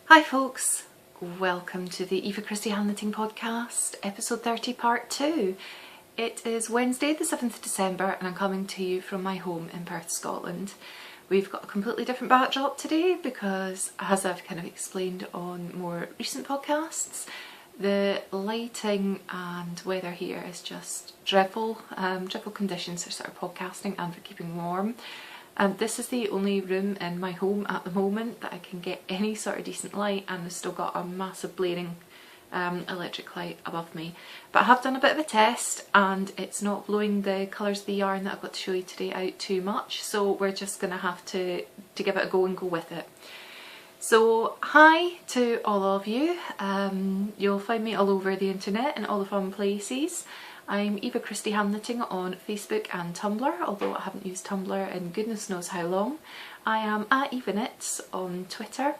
Hi folks, welcome to the Christie Handknitting Podcast, episode 30 part 2. It is Wednesday the 7th of December and I'm coming to you from my home in Perth, Scotland. We've got a completely different backdrop today because, as I've kind of explained on more recent podcasts, the lighting and weather here is just dreadful. Dreadful conditions for sort of podcasting and for keeping warm. This is the only room in my home at the moment that I can get any sort of decent light, and I've still got a massive blaring electric light above me. But I have done a bit of a test and it's not blowing the colours of the yarn that I've got to show you today out too much, so we're just going to have to give it a go and go with it. So hi to all of you. You'll find me all over the internet in all the fun places. I'm Christie Handknitting on Facebook and Tumblr, although I haven't used Tumblr in goodness knows how long. I am at Knits on Twitter,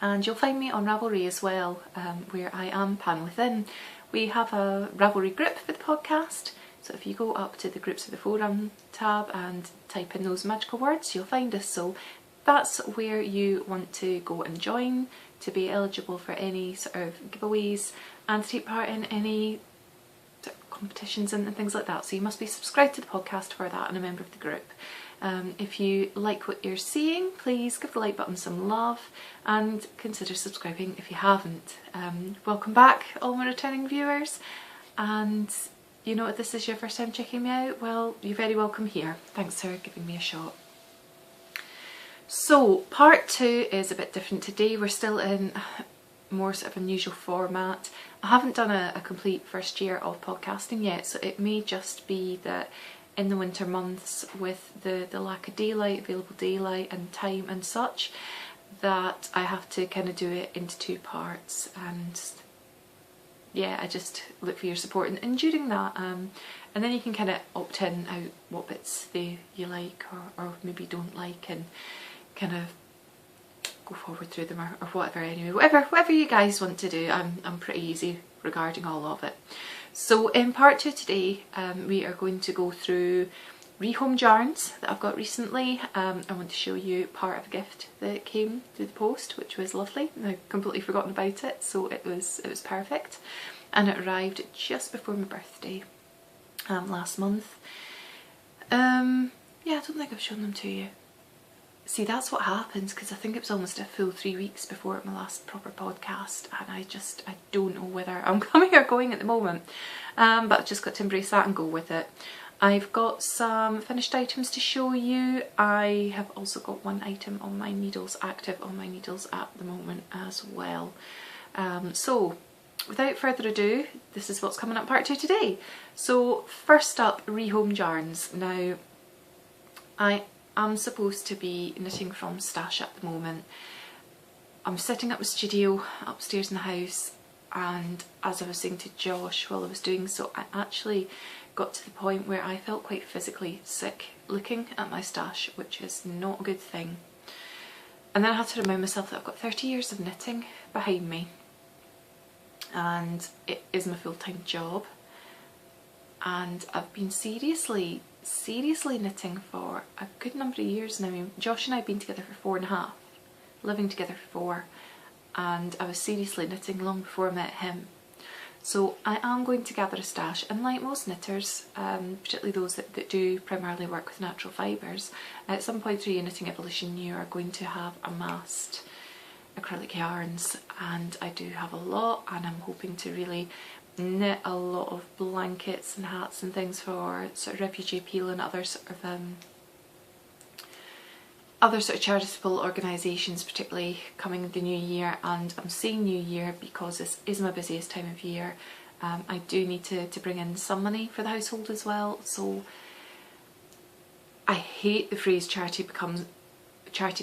and you'll find me on Ravelry as well, where I am Pan Within. We have a Ravelry group for the podcast, so if you go up to the groups of the forum tab and type in those magical words, you'll find us. So that's where you want to go and join to be eligible for any sort of giveaways and to take part in any competitions and things like that. So you must be subscribed to the podcast for that and a member of the group. If you like what you're seeing, please give the like button some love and consider subscribing if you haven't. Welcome back all my returning viewers, and you know, if this is your first time checking me out, well, you're very welcome here. Thanks for giving me a shot. So part 2 is a bit different today. We're still in more sort of unusual format. I haven't done a complete first year of podcasting yet, so it may just be that in the winter months, with the lack of daylight, available daylight and time and such, that I have to kind of do it into 2 parts. And yeah, I just look for your support in during that, and then you can kind of opt in out what bits you like or maybe don't like, and kind of go forward through them or whatever. Anyway, whatever you guys want to do, I'm pretty easy regarding all of it. So in part 2 today, we are going to go through rehomed yarns that I've got recently. I want to show you part of a gift that came through the post, which was lovely. I'd completely forgotten about it, so it was perfect, and it arrived just before my birthday last month. Yeah, I don't think I've shown them to you. See, that's what happens, because I think it was almost a full 3 weeks before my last proper podcast, and I don't know whether I'm coming or going at the moment, but I've just got to embrace that and go with it. I've got some finished items to show you. I have also got one item on my needles, active on my needles at the moment as well. So without further ado, this is what's coming up part 2 today. So first up, rehomed yarns. Now, I'm supposed to be knitting from stash at the moment. I'm setting up a studio upstairs in the house, and as I was saying to Josh while I was doing so, I actually got to the point where I felt quite physically sick looking at my stash, which is not a good thing. And then I had to remind myself that I've got 30 years of knitting behind me, and it is my full-time job, and I've been seriously knitting for a good number of years now. I mean, Josh and I have been together for 4.5, living together for 4, and I was seriously knitting long before I met him. So I am going to gather a stash, and like most knitters, particularly those that do primarily work with natural fibres, at some point through your knitting evolution you are going to have amassed acrylic yarns, and I do have a lot, and I'm hoping to really knit a lot of blankets and hats and things for sort of refugee appeal and other sort of charitable organisations, particularly coming in the new year. And I'm saying new year because this is my busiest time of year. I do need to bring in some money for the household as well. So I hate the phrase charity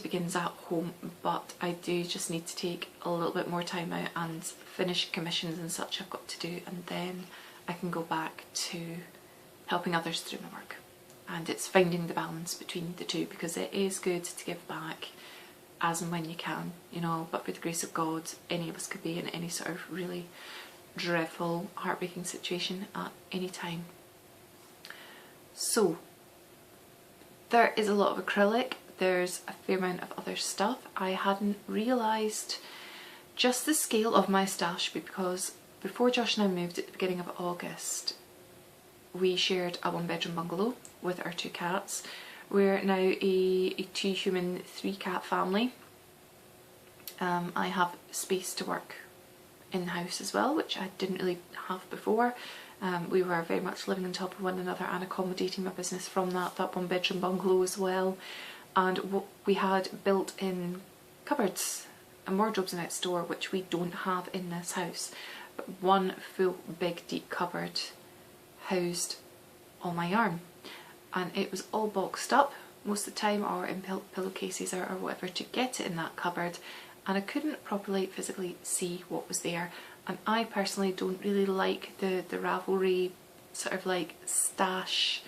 begins at home, but I do just need to take a little bit more time out and finish commissions and such I've got to do, and then I can go back to helping others through my work. And it's finding the balance between the two, because it is good to give back as and when you can, you know, but with the grace of God, any of us could be in any sort of really dreadful, heartbreaking situation at any time. So there is a lot of acrylic, there's a fair amount of other stuff. I hadn't realised just the scale of my stash, because before Josh and I moved at the beginning of August, we shared a 1-bedroom bungalow with our 2 cats. We're now a 2-human, 3-cat family. I have space to work in the house as well, which I didn't really have before. We were very much living on top of one another and accommodating my business from that 1-bedroom bungalow as well. And we had built-in cupboards and wardrobes next door, which we don't have in this house. But one full big deep cupboard housed all my yarn, and it was all boxed up most of the time, or in pillowcases or whatever, to get it in that cupboard, and I couldn't properly physically see what was there. And I personally don't really like the Ravelry sort of like stash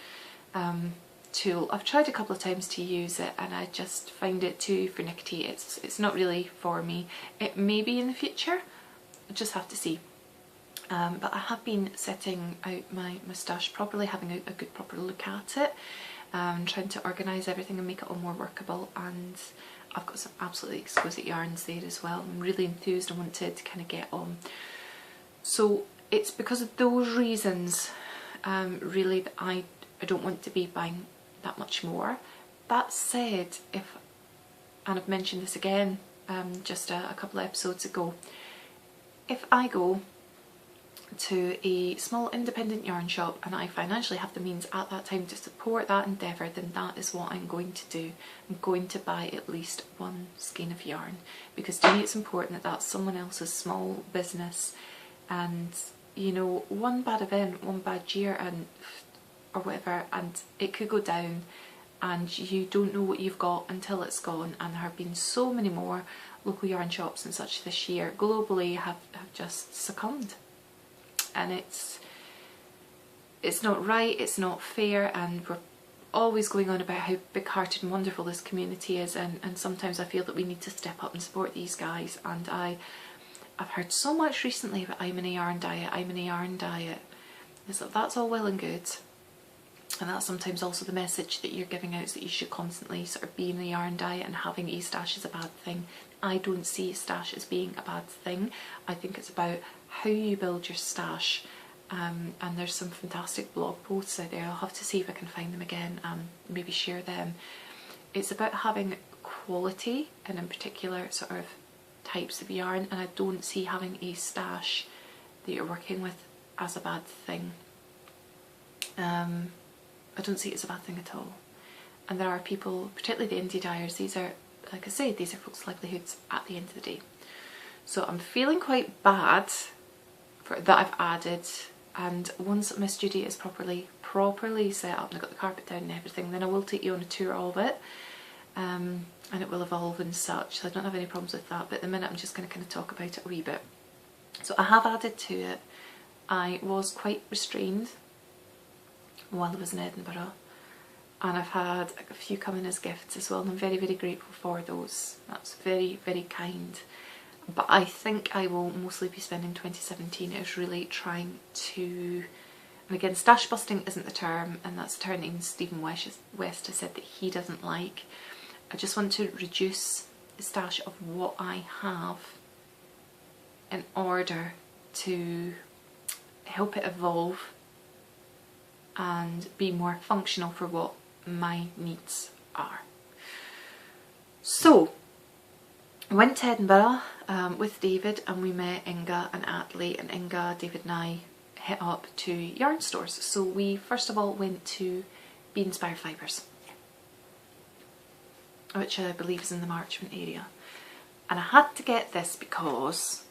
tool. I've tried a couple of times to use it and I just find it too finicky. It's not really for me. It may be in the future, I just have to see. But I have been setting out my stash properly, having a good proper look at it, trying to organise everything and make it all more workable, and I've got some absolutely exquisite yarns there as well. I'm really enthused and wanted to kind of get on. So it's because of those reasons really that I don't want to be buying that much more. That said, and I've mentioned this again just a couple of episodes ago, if I go to a small independent yarn shop and I financially have the means at that time to support that endeavour, then that is what I'm going to do. I'm going to buy at least one skein of yarn, because to me it's important that that's someone else's small business, and you know, one bad event, one bad year and or whatever, and it could go down and you don't know what you've got until it's gone. And there have been so many more local yarn shops and such this year globally have just succumbed, and it's not right, it's not fair, and we're always going on about how big-hearted and wonderful this community is, and sometimes I feel that we need to step up and support these guys. And I've heard so much recently about I'm in a yarn diet, I'm in a yarn diet. That's all well and good, and that's sometimes also the message that you're giving out, is that you should constantly sort of be in a yarn diet, and having a stash is a bad thing. I don't see a stash as being a bad thing. I think it's about how you build your stash, and there's some fantastic blog posts out there. I'll have to see if I can find them again and maybe share them. It's about having quality, and in particular sort of types of yarn, and I don't see having a stash that you're working with as a bad thing. I don't see it as a bad thing at all. And there are people, particularly the indie dyers, these are, like I say, these are folks' livelihoods at the end of the day. So I'm feeling quite bad that I've added, and once my studio is properly set up and I've got the carpet down and everything, then I will take you on a tour of it, and it will evolve and such, so I don't have any problems with that. But at the minute I'm just going to kind of talk about it a wee bit. So I have added to it. I was quite restrained while I was in Edinburgh, and I've had a few come in as gifts as well, and I'm very, very grateful for those. That's very, very kind. But I think I will mostly be spending 2017 is really trying to, and again, stash busting isn't the term, and that's a term even Stephen West has said that he doesn't like. I just want to reduce the stash of what I have in order to help it evolve and be more functional for what my needs are. So I went to Edinburgh with David, and we met Inga and Atlee, and Inga, David and I hit up 2 yarn stores. So we first of all went to Be Inspired Fibres, which I believe is in the Marchmont area, and I had to get this because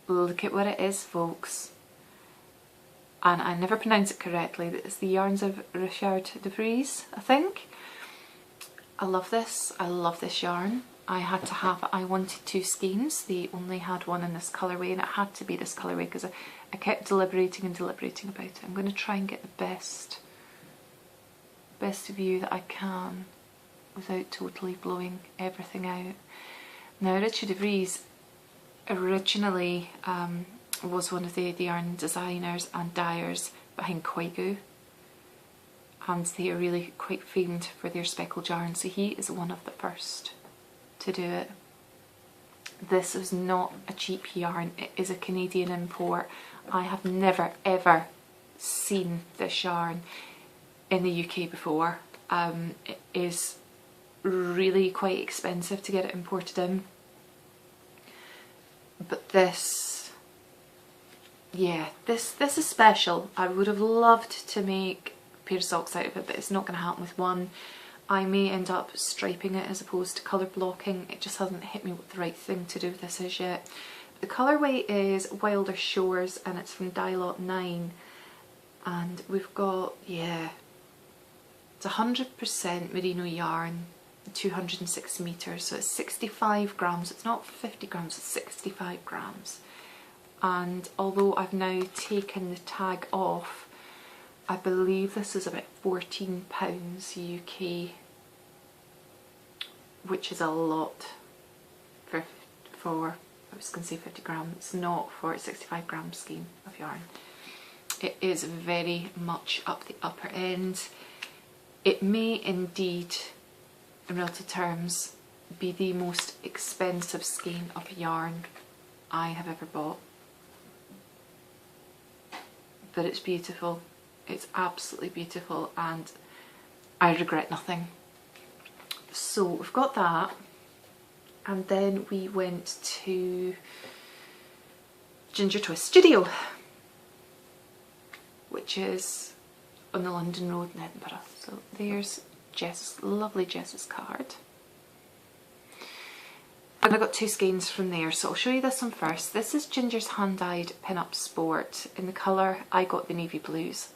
look at what it is, folks, and I never pronounce it correctly. It's the yarns of Richard de Vries, I think. I love this yarn. I had to have it. I wanted 2 skeins. They only had one in this colourway, and it had to be this colourway because I kept deliberating about it. I'm going to try and get the best view that I can without totally blowing everything out. Now, Richard de Vries originally was one of the yarn designers and dyers behind Koigu, and they are really quite famed for their speckled yarn, so he is one of the first to do it. This is not a cheap yarn, it is a Canadian import. I have never ever seen this yarn in the UK before. It is really quite expensive to get it imported in. But this, yeah, this is special. I would have loved to make a pair of socks out of it, but it's not going to happen with one. I may end up striping it as opposed to colour blocking. It just hasn't hit me what the right thing to do with this is yet. The colourway is Wilder Shores and it's from Dye Lot 9. And we've got, yeah, it's 100% merino yarn, 206 metres, so it's 65 grams. It's not 50 grams, it's 65 grams. And although I've now taken the tag off, I believe this is about £14 UK, which is a lot for I was going to say 50 grams, it's not for a 65 gram skein of yarn. It is very much up the upper end. It may indeed, in relative terms, be the most expensive skein of yarn I have ever bought. But it's beautiful. It's absolutely beautiful and I regret nothing. So we've got that, and then we went to Ginger Twist Studio, which is on the London Road in Edinburgh. So there's Jess, lovely Jess's card. And I got two skeins from there, so I'll show you this one first. This is Ginger's hand-dyed Pin-Up Sport. In the colour, I got the navy blues.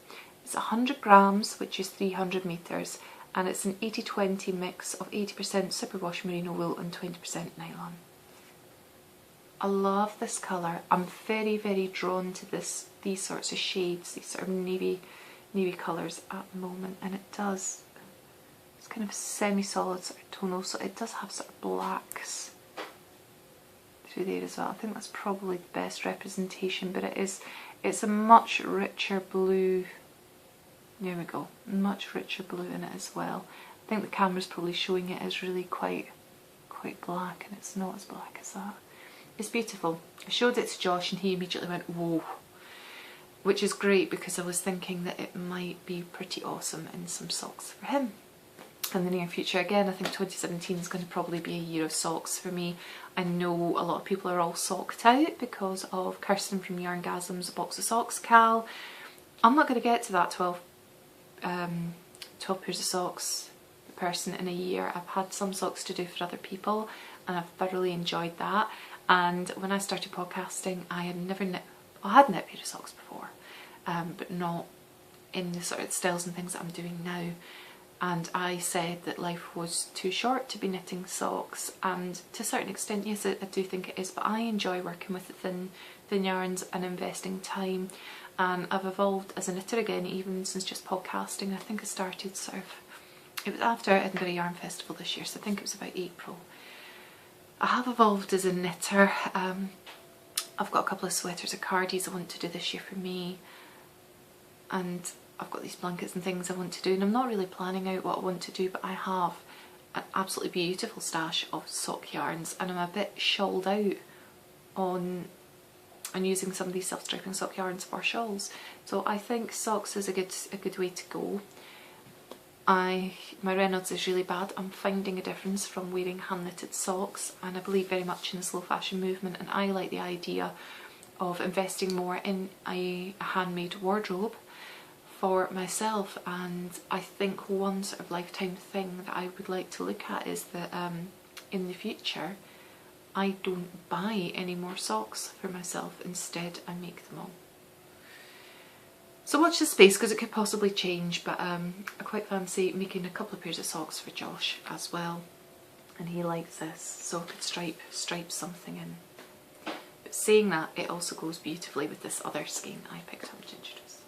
It's 100 grams, which is 300 metres, and it's an 80-20 mix of 80% superwash merino wool and 20% nylon. I love this colour. I'm very, very drawn to these sorts of shades, these sort of navy colours at the moment, and it does, it's kind of semi-solid sort of tonal, so it does have sort of blacks through there as well. I think that's probably the best representation, but it's a much richer blue. There we go, much richer blue in it as well. I think the camera's probably showing it as really quite black, and it's not as black as that. It's beautiful. I showed it to Josh and he immediately went, whoa, which is great because I was thinking that it might be pretty awesome in some socks for him in the near future. Again, I think 2017 is going to probably be a year of socks for me. I know a lot of people are all socked out because of Kirsten from Yarngasm's Box of Socks Cal. I'm not going to get to that 12 pairs of socks person in a year. I've had some socks to do for other people and I've thoroughly enjoyed that. And when I started podcasting, I had knit a pair of socks before, but not in the sort of styles and things that I'm doing now. And I said that life was too short to be knitting socks, and to a certain extent, yes, I do think it is, but I enjoy working with the thin yarns and investing time. And I've evolved as a knitter again, even since just podcasting. I think I started sort of, it was after Edinburgh Yarn Festival this year, so I think it was about April. I have evolved as a knitter. I've got a couple of sweaters or cardies I want to do this year for me, and I've got these blankets and things I want to do, and I'm not really planning out what I want to do, but I have an absolutely beautiful stash of sock yarns, and I'm a bit shawled out on using some of these self-striping sock yarns for shawls. So I think socks is a good way to go. My Reynolds is really bad. I'm finding a difference from wearing hand knitted socks, and I believe very much in the slow fashion movement, and I like the idea of investing more in a handmade wardrobe for myself. And I think one sort of lifetime thing that I would like to look at is that in the future I don't buy any more socks for myself, instead I make them all. So watch this space because it could possibly change, but I quite fancy making a couple of pairs of socks for Josh as well, and he likes this, so I could stripe something in. But saying that, it also goes beautifully with this other skein I picked up at Ginger Twist.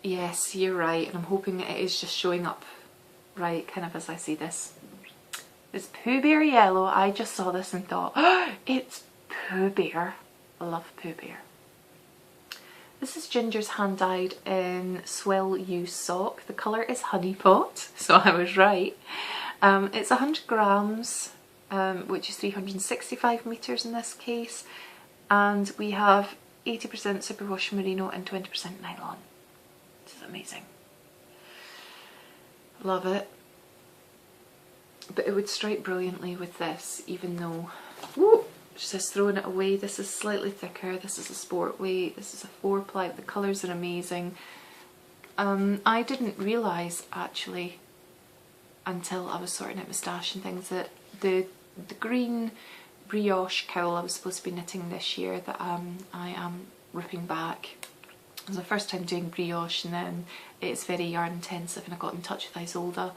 Yes, you're right, and I'm hoping that it is just showing up right kind of as I see this. It's Pooh Bear Yellow. I just saw this and thought, oh, it's Pooh Bear. I love Pooh Bear. This is Ginger's hand dyed in Swell You Sock. The colour is Honey Pot, so I was right. It's 100 grams, which is 365 metres in this case, and we have 80% superwash merino and 20% nylon. This is amazing. Love it. But it would strike brilliantly with this, even though, woo, just throwing it away, this is slightly thicker, this is a sport weight, this is a 4-ply, the colours are amazing. I didn't realise actually, until I was sorting out my stash and things, that the green brioche cowl I was supposed to be knitting this year that I am ripping back. It was the first time doing brioche, and then it's very yarn intensive, and I got in touch with Isolde,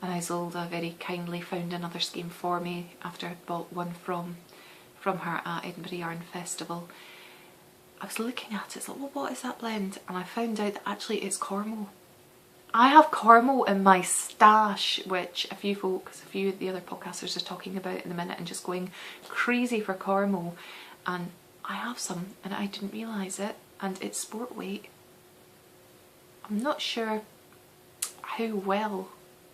and Isolde very kindly found another scheme for me after I'd bought one from her at Edinburgh Yarn Festival. I was looking at it, it's like, well, what is that blend? And I found out that actually it's Cormo. I have Cormo in my stash, which a few of the other podcasters are talking about in a minute and just going crazy for Cormo. And I have some and I didn't realise it, and it's sport weight. I'm not sure how well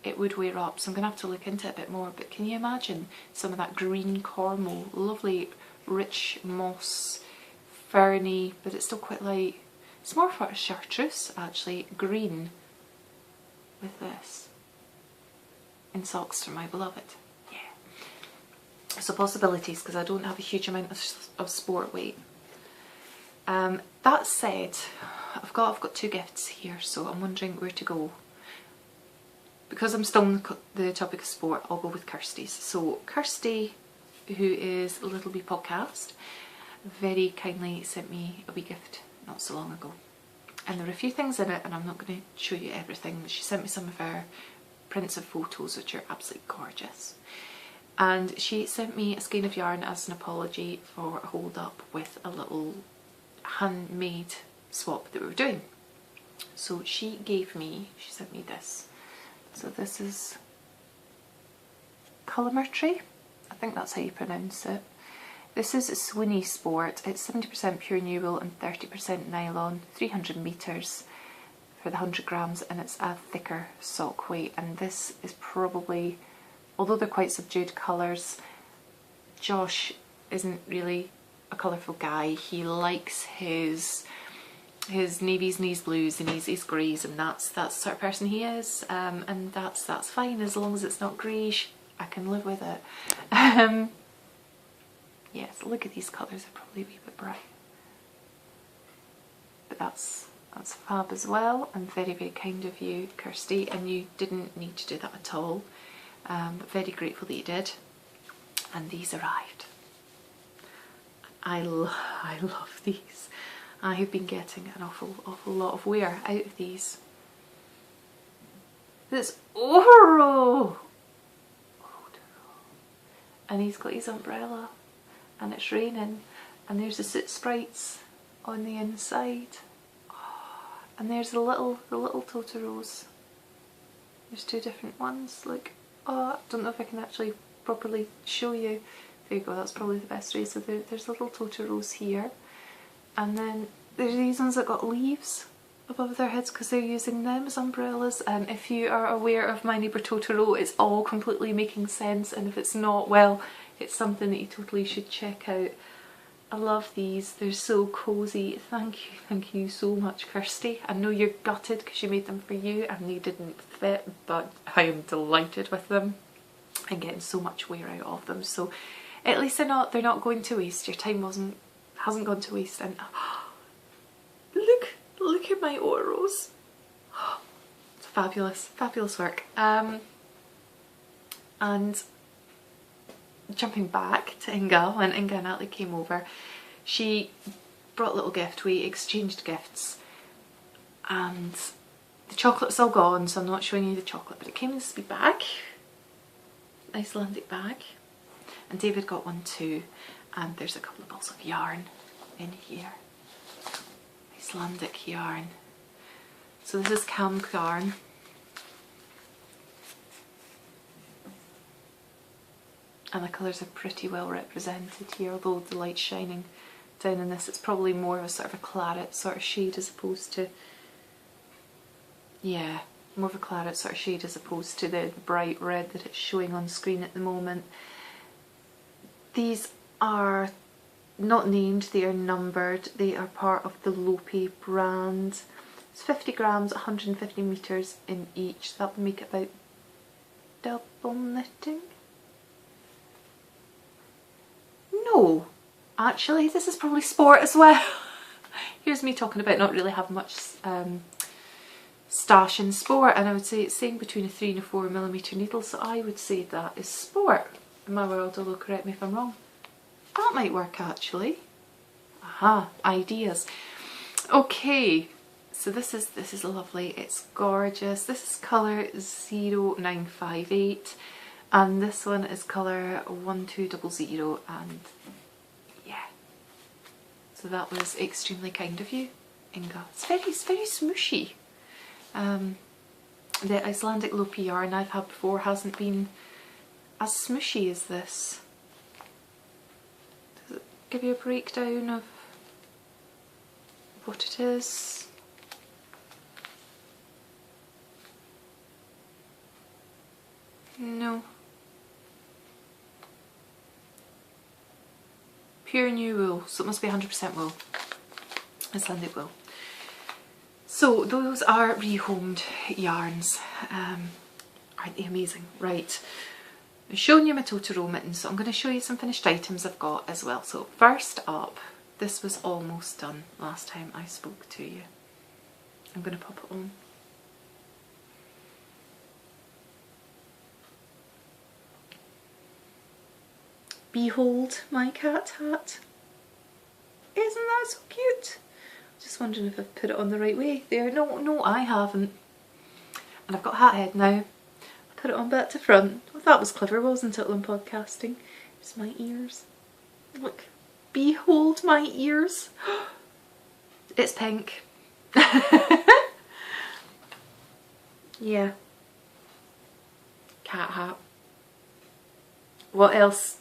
it would wear up, so I'm going to have to look into it a bit more, but can you imagine some of that green Cormo, lovely rich moss, ferny, but it's still quite light. It's more for a chartreuse actually, green with this. In socks for my beloved. Yeah. So possibilities, because I don't have a huge amount of sport weight. That said, I've got 2 gifts here, so I'm wondering where to go. Because I'm still on the topic of sport, I'll go with Kirstie's. So Christie, who is a Little Bee Podcast, very kindly sent me a wee gift not so long ago. And there are a few things in it, and I'm not going to show you everything, but she sent me some of her prints of photos, which are absolutely gorgeous. And she sent me a skein of yarn as an apology for a hold up with a little handmade swap that we were doing. So she sent me this. So this is Colomertry, I think that's how you pronounce it. This is a Swinny Sport. It's 70% pure new wool and 30% nylon, 300 metres for the 100 grams, and it's a thicker sock weight. And this is probably, although they're quite subdued colours, Josh isn't really a colourful guy. He likes his navies and his blues and his greys, and that's the sort of person he is, and that's fine as long as it's not greyish. I can live with it. Yes, look at these colours, they're probably a wee bit bright, but that's fab as well, and very, very kind of you, Kirsty, and you didn't need to do that at all, but very grateful that you did. And these arrived. I love these. I have been getting an awful lot of wear out of these. This Oro! And he's got his umbrella, and it's raining, and there's the soot sprites on the inside. Oh, and there's the little Totoros. There's 2 different ones. Look, oh, I don't know if I can actually properly show you. There you go, that's probably the best way. So there's little Totoros here, and then there's these ones that got leaves above their heads because they're using them as umbrellas. And if you are aware of My Neighbour Totoro, it's all completely making sense, and if it's not, well, it's something that you totally should check out. I love these, they're so cosy. Thank you so much, Kirsty. I know you're gutted because you made them for you and they didn't fit, but I am delighted with them and getting so much wear out of them. So at least they're not going to waste. Your time hasn't gone to waste. And look at my Oros. It's fabulous work. And jumping back to Inga, when Inga and Natalie came over, she brought a little gift. We exchanged gifts, and the chocolate's all gone, so I'm not showing you the chocolate, but it came in this wee bag, Icelandic bag, and David got one too, and there's a couple of balls of yarn in here. Icelandic yarn. So this is Camp yarn. And the colours are pretty well represented here, although the light's shining down in this. It's probably more of a sort of a claret sort of shade as opposed to, yeah, more of a claret sort of shade as opposed to the bright red that it's showing on screen at the moment. These are not named, they are numbered. They are part of the Lope brand. It's 50 grams, 150 metres in each. That would make it about double knitting. No, actually this is probably sport as well. Here's me talking about not really having much stash in sport, and I would say it's saying between a 3 and a 4mm needle, so I would say that is sport in my world, although correct me if I'm wrong. That might work actually. Aha, ideas. Okay, so this is lovely, it's gorgeous. This is colour 0958 and this one is colour 1200, and yeah. So that was extremely kind of you, Inga. It's very smooshy. The Icelandic Lope yarn I've had before hasn't been as smooshy as this. Does it give you a breakdown of what it is? No. Pure new wool, so it must be 100% wool. Icelandic wool. So those are rehomed yarns. Aren't they amazing? Right. I'm showing you my total row mittens, so I'm going to show you some finished items I've got as well. So first up, this was almost done last time I spoke to you. I'm going to pop it on. Behold my cat hat. Isn't that so cute? Just wondering if I've put it on the right way there. No, I haven't. And I've got hat head now. I put it on back to front. Well, that was clever, wasn't it, when podcasting? It's my ears. Look. Behold my ears. It's pink. Yeah. Cat hat. What else?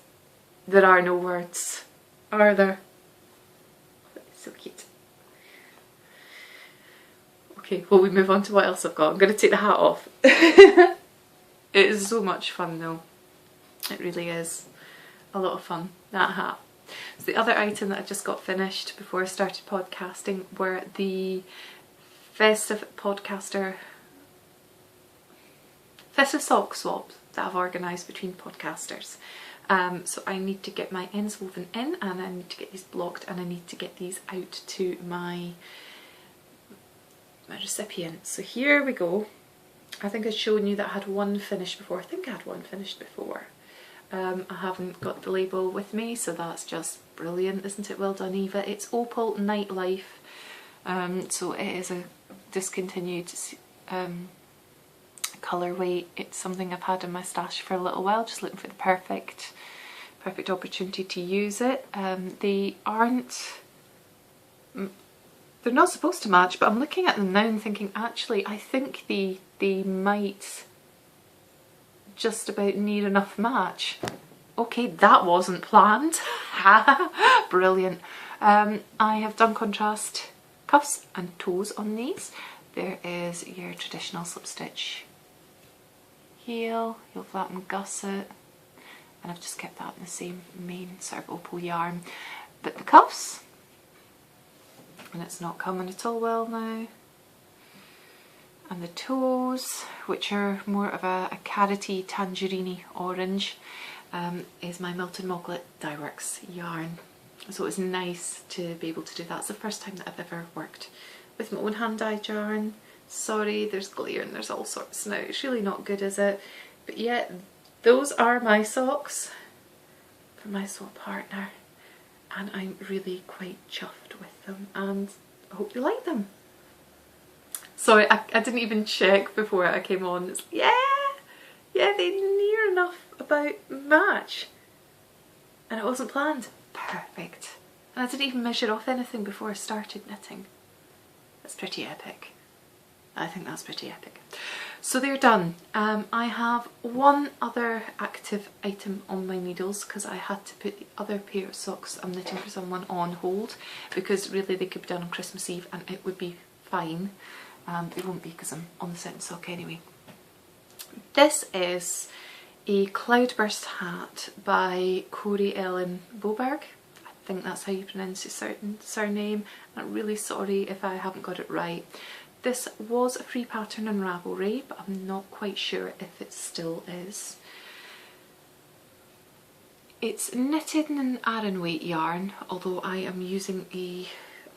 There are no words, are there? So cute. Okay, well, we move on to what else I've got. I'm going to take the hat off. It is so much fun though. It really is a lot of fun, that hat. So the other item that I just got finished before I started podcasting were the festive sock swaps that I've organised between podcasters. So I need to get my ends woven in, and I need to get these blocked, and I need to get these out to my recipient. So here we go. I think I'd shown you that I had one finished before. I think I had one finished before. I haven't got the label with me, so that's just brilliant, isn't it? Well done, Eva. It's Opal Nightlife. So it is a discontinued colourway. It's something I've had in my stash for a little while, just looking for the perfect opportunity to use it. They aren't, they're not supposed to match, but I'm looking at them now and thinking, actually, I think they might just about near enough match. Okay, that wasn't planned. Brilliant. I have done contrast cuffs and toes on these. There is your traditional slip stitch heel, heel flatten gusset, and I've just kept that in the same main sort of opal yarn. But the cuffs, and it's not coming at all well now, and the toes, which are more of a carroty tangerine orange, is my Milton Moglet Dyeworks yarn. So it was nice to be able to do that. It's the first time that I've ever worked with my own hand dyed yarn. Sorry, there's glare and there's all sorts now. It's really not good, is it? But yeah, those are my socks for my swap partner, and I'm really quite chuffed with them, and I hope you like them. Sorry, I didn't even check before I came on. It's, yeah, they near enough about match, and it wasn't planned. Perfect. And I didn't even measure off anything before I started knitting. That's pretty epic. I think that's pretty epic. So they're done. I have one other active item on my needles because I had to put the other pair of socks I'm knitting for someone on hold, because really they could be done on Christmas Eve and it would be fine. It won't be because I'm on the second sock anyway. This is a Cloudburst hat by Corey Ellen Boberg. I think that's how you pronounce his surname. I'm really sorry if I haven't got it right. This was a free pattern on Ravelry, but I'm not quite sure if it still is. It's knitted in an Aran weight yarn, although I am using a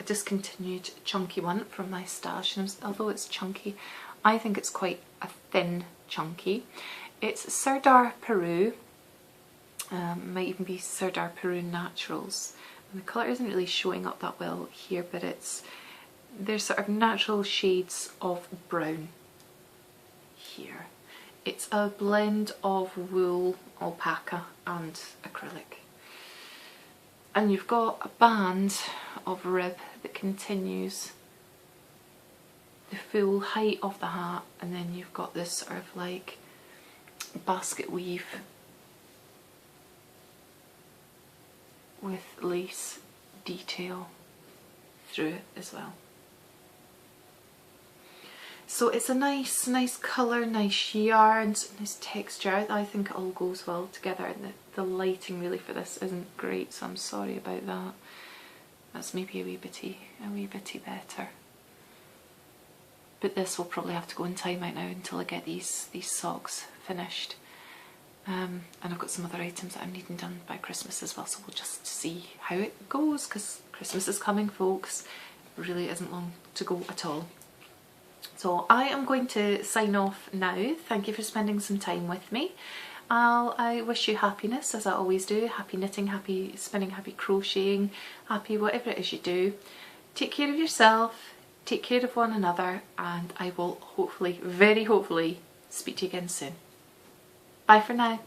discontinued chunky one from my stash, and although it's chunky, I think it's quite a thin chunky. It's Serdar Peru, might even be Serdar Peru Naturals, and the colour isn't really showing up that well here, but there's sort of natural shades of brown here. It's a blend of wool, alpaca and acrylic. And you've got a band of rib that continues the full height of the hat, and then you've got this sort of like basket weave with lace detail through it as well. So it's a nice colour, nice yarn, nice texture. I think it all goes well together, and the lighting really for this isn't great, so I'm sorry about that. That's maybe a wee bitty better. But this will probably have to go in timeout now until I get these socks finished. And I've got some other items that I'm needing done by Christmas as well, so we'll just see how it goes, because Christmas is coming, folks. It really isn't long to go at all. So I am going to sign off now. Thank you for spending some time with me. I wish you happiness, as I always do. Happy knitting, happy spinning, happy crocheting, happy whatever it is you do. Take care of yourself, take care of one another, and I will hopefully, very hopefully, speak to you again soon. Bye for now.